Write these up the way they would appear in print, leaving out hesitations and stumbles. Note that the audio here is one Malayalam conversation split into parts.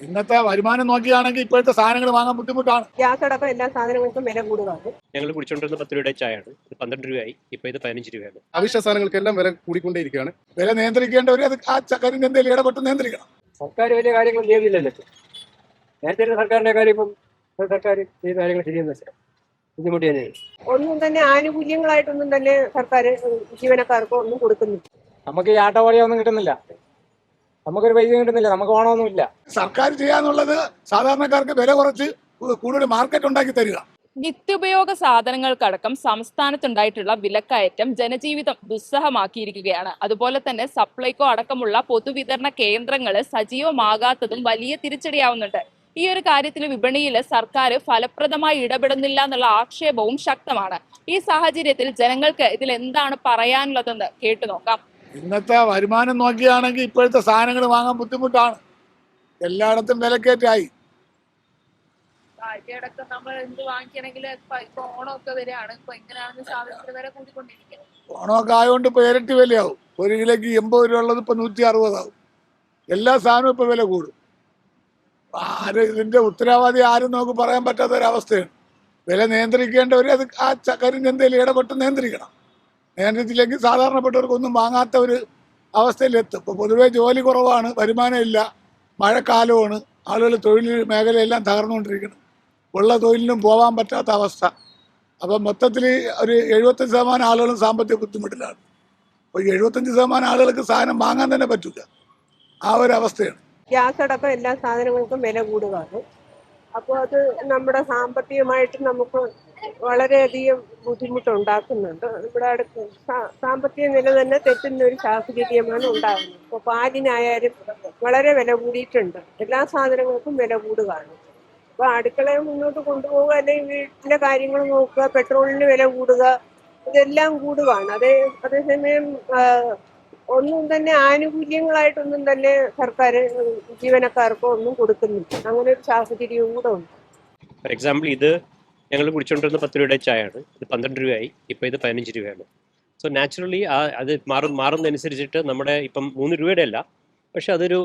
ഇന്നത്തെ വരുമാനം നോക്കിയാണെങ്കിൽ ഇപ്പോഴത്തെ സാധനങ്ങൾ വാങ്ങാൻ ബുദ്ധിമുട്ടാണ്. ഗ്യാസ് അടക്കം എല്ലാ സാധനങ്ങൾക്കും വില കൂടുതലാണ്. ഞങ്ങൾ കുടിച്ചുകൊണ്ടിരുന്ന 10 രൂപയുടെ ചായയാണ്, ഇത് 12 രൂപയായി. ഇപ്പോൾ ഇത് 15 രൂപയാണ്. അവശ്യ സാധനങ്ങൾക്കെല്ലാം വില കൂടിക്കൊണ്ടേയിരിക്കുകയാണ്. വില നിയന്ത്രിക്കേണ്ടവർ അത് ആ ചക്കരിന് എന്തെങ്കിലും ഇടപെട്ട് നിയന്ത്രിക്കണം. സർക്കാർ വലിയ കാര്യങ്ങൾ ചെയ്യുന്നില്ലല്ലോ. നേരത്തെ സർക്കാരിന്റെ കാര്യം ഇപ്പം സർക്കാർ ചെയ്ത കാര്യങ്ങൾ ശരിയെന്ന് വെച്ചാൽ ബുദ്ധിമുട്ട് തന്നെയാണ്. ഒന്നും തന്നെ ആനുകൂല്യങ്ങളായിട്ടൊന്നും തന്നെ സർക്കാർ ജീവനക്കാർക്കോ ഒന്നും കൊടുക്കുന്നില്ല. നമുക്ക് ഈ ആട്ടവാടിയൊന്നും കിട്ടുന്നില്ല, നമുക്കൊരു പൈസ കിട്ടുന്നില്ല, നമുക്ക് ഓണമൊന്നുമില്ല. സർക്കാർ ചെയ്യാന്നുള്ളത് സാധാരണക്കാർക്ക് വില കുറച്ച് കൂടുതൽ മാർക്കറ്റ് ഉണ്ടാക്കി തരിക. നിത്യോപയോഗ സാധനങ്ങൾക്കടക്കം സംസ്ഥാനത്തുണ്ടായിട്ടുള്ള വിലക്കയറ്റം ജനജീവിതം ദുസ്സഹമാക്കിയിരിക്കുകയാണ്. അതുപോലെ തന്നെ സപ്ലൈകോ അടക്കമുള്ള പൊതുവിതരണ കേന്ദ്രങ്ങൾ സജീവമാകാത്തതും വലിയ തിരിച്ചടിയാവുന്നുണ്ട്. ഈ ഒരു കാര്യത്തിൽ വിപണിയിൽ സർക്കാർ ഫലപ്രദമായി ഇടപെടുന്നില്ല എന്നുള്ള ആക്ഷേപവും ശക്തമാണ്. ഈ സാഹചര്യത്തിൽ ജനങ്ങൾക്ക് ഇതിൽ എന്താണ് പറയാനുള്ളതെന്ന് കേട്ടു നോക്കാം. ഇന്നത്തെ വരുമാനം നോക്കിയാണെങ്കിൽ ഇപ്പോഴത്തെ സാധനങ്ങൾ വാങ്ങാൻ ബുദ്ധിമുട്ടാണ്. എല്ലായിടത്തും വിലക്കയറ്റായി. അടക്കം നമ്മൾ എന്ത് വാങ്ങിക്കണമെങ്കിൽ ഇപ്പൊ ഓണമൊക്കെ വരികയാണ്. ഇപ്പൊ എങ്ങനെയാണെന്ന് സാധനത്തിന് വില കൂടിക്കൊണ്ടിരിക്കുന്നത്. ഓണമൊക്കെ ആയതുകൊണ്ട് ഇപ്പൊ ഇരട്ടി വിലയാവും. 1 കിലോയ്ക്ക് 80 രൂപ ഉള്ളത് ഇപ്പൊ 160 ആവും. എല്ലാ സാധനവും ഇപ്പൊ വില കൂടും. ഇതിന്റെ ഉത്തരവാദി ആരും നമുക്ക് പറയാൻ പറ്റാത്ത ഒരവസ്ഥയാണ്. വില നിയന്ത്രിക്കേണ്ടവർ അത് ആ ചക്കരിന് എന്തെങ്കിലും ഇടപെട്ട് നിയന്ത്രിക്കണം. നിയന്ത്രിച്ചില്ലെങ്കിൽ സാധാരണപ്പെട്ടവർക്കൊന്നും വാങ്ങാത്ത ഒരു അവസ്ഥയിലെത്തും. ഇപ്പോൾ പൊതുവേ ജോലി കുറവാണ്, വരുമാനം ഇല്ല, മഴക്കാലമാണ്, ആളുകൾ തൊഴിൽ മേഖലയെല്ലാം തകർന്നുകൊണ്ടിരിക്കണം. ഉള്ള തൊഴിലിനും പോകാൻ പറ്റാത്ത അവസ്ഥ. അപ്പം മൊത്തത്തിൽ ഒരു 75% ആളുകളും സാമ്പത്തിക ബുദ്ധിമുട്ടിലാണ്. അപ്പോൾ 75% ആളുകൾക്ക് സാധനം വാങ്ങാൻ തന്നെ പറ്റില്ല. ആ ഒരു അവസ്ഥയാണ്. ഗ്യാസ് അടക്കം എല്ലാ സാധനങ്ങൾക്കും വില കൂടുതലാണ്. അപ്പോൾ അത് നമ്മുടെ സാമ്പത്തികമായിട്ട് നമുക്ക് വളരെയധികം ബുദ്ധിമുട്ടുണ്ടാക്കുന്നുണ്ട്. ഇവിടെ സാമ്പത്തിക നില തന്നെ തെറ്റുന്ന ഒരു സാഹചര്യമാണ് ഉണ്ടാകുന്നത്. ഇപ്പോൾ പാലിനായാലും വളരെ വില കൂടിയിട്ടുണ്ട്. എല്ലാ സാധനങ്ങൾക്കും വില കൂടുകയാണ്. അപ്പോൾ അടുക്കളയെ മുന്നോട്ട് കൊണ്ടുപോവുക, അല്ലെങ്കിൽ വീട്ടിലെ കാര്യങ്ങൾ നോക്കുക, പെട്രോളിന് വില കൂടുക, ഇതെല്ലാം കൂടുകയാണ്. അതേസമയം ഒന്നും തന്നെ ആനുകൂല്യങ്ങളായിട്ടൊന്നും തന്നെ സർക്കാർ ജീവനക്കാർക്കോ ഒന്നും കൊടുക്കുന്നില്ല. അങ്ങനെ ഒരു സാഹചര്യവും കൂടെ ഉണ്ട്. ഫോർ എക്സാമ്പിൾ, ഇത് ഞങ്ങൾ കുടിച്ചുകൊണ്ടിരുന്ന 10 രൂപയുടെ ചായയാണ്, ഇത് 12 രൂപയായി. ഇപ്പോൾ ഇത് 15 രൂപയാണ്. സോ നാച്ചുറലി അത് മാറുന്നതനുസരിച്ചിട്ട് നമ്മുടെ ഇപ്പം 3 രൂപയുടെ അല്ല, പക്ഷെ അതൊരു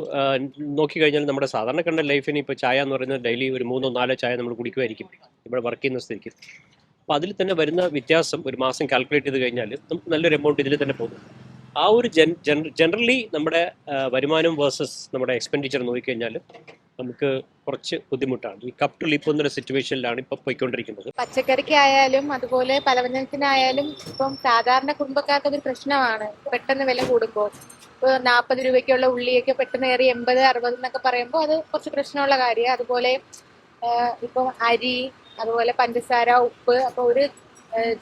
നോക്കിക്കഴിഞ്ഞാൽ നമ്മുടെ സാധാരണക്കാരുടെ ലൈഫിന് ഇപ്പോൾ ചായ എന്ന് പറയുന്നത് ഡെയിലി ഒരു 3-4 ചായ നമ്മൾ കുടിക്കുമായിരിക്കും ഇവിടെ വർക്ക് ചെയ്യുന്ന സ്ഥിതിക്ക്. അപ്പോൾ അതിൽ തന്നെ വരുന്ന വ്യത്യാസം ഒരു മാസം കാൽക്കുലേറ്റ് ചെയ്ത് കഴിഞ്ഞാൽ നമുക്ക് നല്ലൊരു എമൗണ്ട് ഇതിൽ തന്നെ പോകും. ആ ഒരു ജനറലി നമ്മുടെ വരുമാനം വേഴ്സസ് നമ്മുടെ എക്സ്പെൻഡിച്ചർ നോക്കിക്കഴിഞ്ഞാൽ നമുക്ക് കുറച്ച് ബുദ്ധിമുട്ടാണ്. ഈ കപ്പ് ടു ലിപ്പ് എന്നൊരു സിറ്റുവേഷനിലാണ് ഇപ്പോൾ പോയിക്കൊണ്ടിരിക്കുന്നത്. പച്ചക്കറിക്കായാലും അതുപോലെ പലവ്യഞ്ജനത്തിനായാലും ഇപ്പം സാധാരണ കുടുംബക്കാർക്ക് ഒരു പ്രശ്നമാണ്. പെട്ടെന്ന് വില കൂടുമ്പോൾ ഇപ്പോൾ 40 രൂപയ്ക്കുള്ള ഉള്ളിയൊക്കെ പെട്ടെന്ന് കയറി 80-60 എന്നൊക്കെ പറയുമ്പോൾ അത് കുറച്ച് പ്രശ്നമുള്ള കാര്യമാണ്. അതുപോലെ ഇപ്പം അരി, അതുപോലെ പഞ്ചസാര, ഉപ്പ്, അപ്പോൾ ഒരു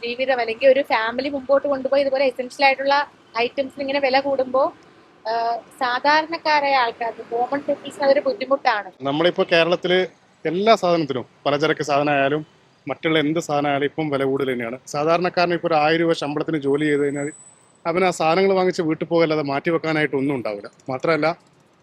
ജീവിതം അല്ലെങ്കിൽ ഒരു ഫാമിലി മുമ്പോട്ട് കൊണ്ടുപോയി ഇതുപോലെ എസെൻഷ്യൽ ആയിട്ടുള്ള ഐറ്റംസിന് ഇങ്ങനെ വില കൂടുമ്പോൾ സാധാരണക്കാരായ ആൾക്കാർക്ക്, കോമൺ പീപ്പിൾസിന് അതൊരു ബുദ്ധിമുട്ടാണ്. നമ്മളിപ്പോൾ കേരളത്തിൽ എല്ലാ സാധനത്തിനും, പലചരക്ക് സാധനമായാലും മറ്റുള്ള എന്ത് സാധനമായാലും ഇപ്പം വില കൂടുതൽ തന്നെയാണ്. സാധാരണക്കാരന് ഇപ്പോൾ ഒരു 1000 രൂപ ശമ്പളത്തിന് ജോലി ചെയ്ത് കഴിഞ്ഞാൽ അവന് ആ സാധനങ്ങൾ വാങ്ങിച്ച് വീട്ടിൽ പോകല്ലാതെ മാറ്റി വെക്കാനായിട്ട് ഒന്നും ഉണ്ടാവില്ല. മാത്രമല്ല,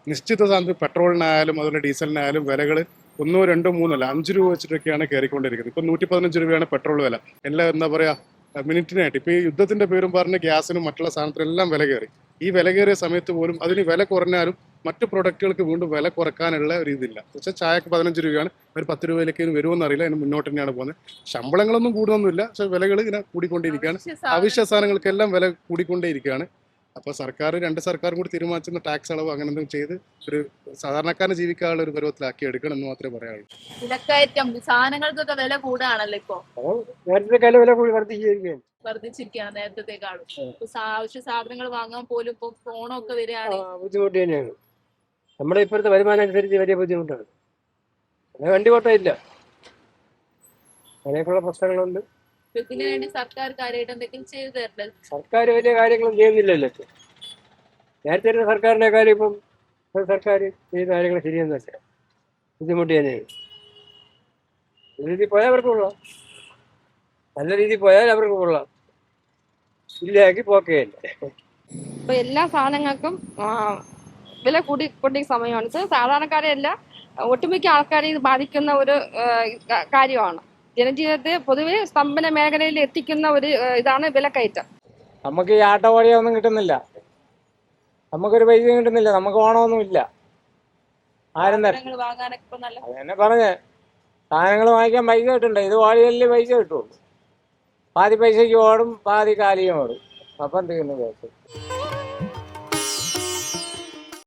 നിശ്ചിത സാധനത്തിൽ പെട്രോളിനായാലും അതുപോലെ ഡീസലിനായാലും വിലകൾ 1, 2, 3 അല്ല 5 രൂപ വെച്ചിട്ടൊക്കെയാണ് കയറിക്കൊണ്ടിരിക്കുന്നത്. ഇപ്പം 115 രൂപയാണ് പെട്രോൾ വില. എല്ലാം എന്താ പറയുക, മിനിറ്റിനായിട്ട് ഇപ്പോൾ ഈ യുദ്ധത്തിൻ്റെ പേരും പറഞ്ഞ് ഗ്യാസിനും മറ്റുള്ള സാധനത്തിനെല്ലാം വില കയറി. ഈ വില കയറിയ സമയത്ത് പോലും അതിന് വില കുറഞ്ഞാലും മറ്റു പ്രൊഡക്റ്റുകൾക്ക് വീണ്ടും വില കുറക്കാനുള്ള ഒരു ഇതില്ല. പക്ഷേ ചായക്ക് 15 രൂപയാണ്, ഒരു 10 രൂപയിലേക്ക് വരുമെന്ന് അറിയില്ല, അതിന് മുന്നോട്ട് തന്നെയാണ് പോകുന്നത്. ശമ്പളങ്ങളൊന്നും കൂടുന്നൊന്നുമില്ല, പക്ഷെ വിലകൾ ഇങ്ങനെ കൂടിക്കൊണ്ടിരിക്കുകയാണ്. അവശ്യ സാധനങ്ങൾക്കെല്ലാം വില കൂടിക്കൊണ്ടേയിരിക്കുകയാണ്. അപ്പോൾ രണ്ട് സർക്കാരും കൂടി തീരുമാനിച്ചിരുന്ന ടാക്സ് അളവ് അങ്ങനെ എന്തെങ്കിലും ചെയ്ത് ഒരു സാധാരണക്കാരനെ ജീവിക്കാനുള്ള ഒരു പരുവത്തിലാക്കി എടുക്കണം എന്ന് മാത്രമേ പറയാനുള്ളൂ. വിലക്കയറ്റം സാധനങ്ങൾക്കൊക്കെ വില കൂടാണല്ലോ ഇപ്പൊ. നേരത്തെ വില കൂടി വർദ്ധിച്ചിരിക്കുകയാണ് നേരത്തെക്കാളും. ആവശ്യ സാധനങ്ങൾ വാങ്ങാൻ പോലും ഇപ്പൊ ഓണമൊക്കെ വരികയാണ്. ബുദ്ധിമുട്ട് തന്നെയാണ്. നമ്മുടെ ഇപ്പോഴത്തെ വരുമാനം അനുസരിച്ച് വലിയ ബുദ്ധിമുട്ടാണ്. വണ്ടി ഓട്ടം ഇല്ല, അങ്ങനെയൊക്കെയുള്ള പ്രശ്നങ്ങളുണ്ട്. ഇതിനു വേണ്ടി സർക്കാർ കാര്യമായിട്ട് എന്തെങ്കിലും ചെയ്തു തരണ്ടേ? സർക്കാർ വലിയ കാര്യങ്ങളൊന്നും ചെയ്യുന്നില്ലല്ലോ. നേരത്തെ സർക്കാരിന്റെ കാര്യം ഇപ്പം സർക്കാർ ചെയ്യുന്ന കാര്യങ്ങൾ ശരിയെന്ന് വെച്ചാൽ ബുദ്ധിമുട്ട് തന്നെയാണ്. നല്ല രീതിയിൽ പോയാൽ അവർക്ക് കൊള്ളാം, നല്ല രീതിയിൽ പോയാൽ അവർക്ക് കൊള്ളാം, ഇല്ലാക്കി പോക്കുകയില്ല. ഇപ്പൊ എല്ലാ സാധനങ്ങൾക്കും വില കൂടിക്കൊണ്ടിരിക്കുന്ന സമയമാണ്. സാധാരണക്കാരെ അല്ല, ഒട്ടുമിക്ക ആൾക്കാരെ ഇത് ബാധിക്കുന്ന ഒരു കാര്യമാണ്. ജനജീവിതത്തെ പൊതുവെ സ്തംഭന മേഖലയിൽ എത്തിക്കുന്ന ഒരു ഇതാണ് വിലക്കയറ്റം. നമുക്ക് ഈ ആട്ടവാടിയൊന്നും കിട്ടുന്നില്ല, നമുക്കൊരു പൈസ കിട്ടുന്നില്ല, നമുക്ക് ഓണമൊന്നുമില്ല, ആരും തരും. സാധനങ്ങൾ വാങ്ങാനൊക്കെ ഇപ്പൊ നല്ല അത് തന്നെ പറഞ്ഞേ, സാധനങ്ങൾ വാങ്ങിക്കാൻ പൈസ കിട്ടണ്ടേ? ഇത് വാളിയല്ലേ പൈസ കിട്ടുള്ളൂ. പാതി പൈസയ്ക്ക് ഓടും, പാതി കാലിയും ഓടും. അപ്പം എന്ത് ചെയ്യുന്നു കേസ്?